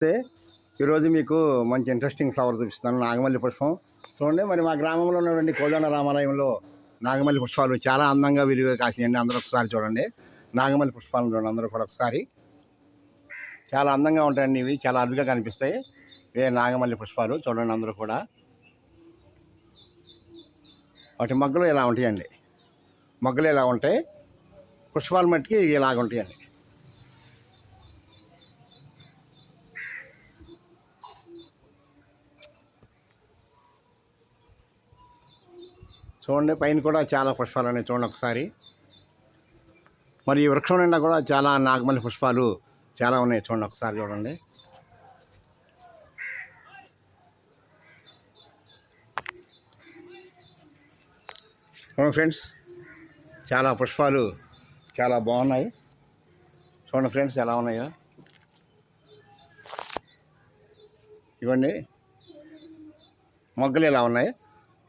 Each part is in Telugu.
అయితే ఈరోజు మీకు మంచి ఇంట్రెస్టింగ్ ఫ్లవర్ చూపిస్తాను, నాగమల్లి పుష్పం. చూడండి, మరి మా గ్రామంలో ఉన్నటువంటి కోదండ రామాలయంలో నాగమల్లి పుష్పాలు చాలా అందంగా విరివిగా కాసినాయండి. అందరూ ఒకసారి చూడండి, నాగమల్లి పుష్పాలను చూడండి అందరూ కూడా ఒకసారి. చాలా అందంగా ఉంటాయండి, ఇవి చాలా అరుదుగా కనిపిస్తాయి. నాగమల్లి పుష్పాలు చూడండి అందరూ కూడా. వాటి మొగ్గలు ఇలా ఉంటాయండి, మొగ్గలు ఇలా ఉంటాయి, పుష్పాలు మట్టికి ఇలాగ ఉంటాయండి. చూడండి, పైన కూడా చాలా పుష్పాలు ఉన్నాయి చూడండి ఒకసారి. మరి ఈ వృక్షం నిండా కూడా చాలా నాగమల్లి పుష్పాలు చాలా ఉన్నాయి చూడండి ఒకసారి చూడండి. చూడండి ఫ్రెండ్స్, చాలా పుష్పాలు చాలా బాగున్నాయి. చూడండి ఫ్రెండ్స్ ఎలా ఉన్నాయో. ఇవన్నీ మొగ్గలు ఎలా ఉన్నాయి,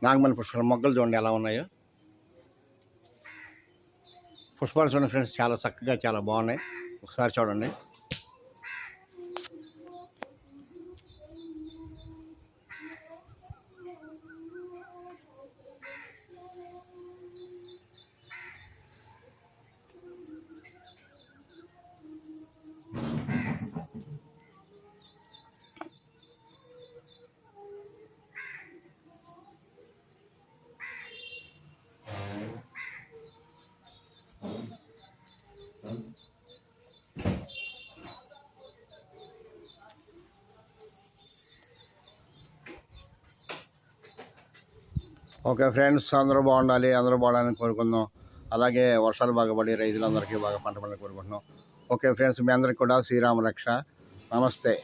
నాగమల్లి పుష్పాలు మొగ్గలు చూడండి ఎలా ఉన్నాయో. పుష్పాలు చూడండి ఫ్రెండ్స్, చాలా చక్కగా చాలా బాగున్నాయి, ఒకసారి చూడండి. ఓకే ఫ్రెండ్స్, అందరూ బాగుండాలి, అందరూ బాగుండాలని కోరుకుందాం. అలాగే వర్షాలు బాగా పడి రైతులందరికీ బాగా పంట పండాలని కోరుకుంటున్నాం. ఓకే ఫ్రెండ్స్, మీ అందరికీ కూడా శ్రీరామ రక్ష. నమస్తే.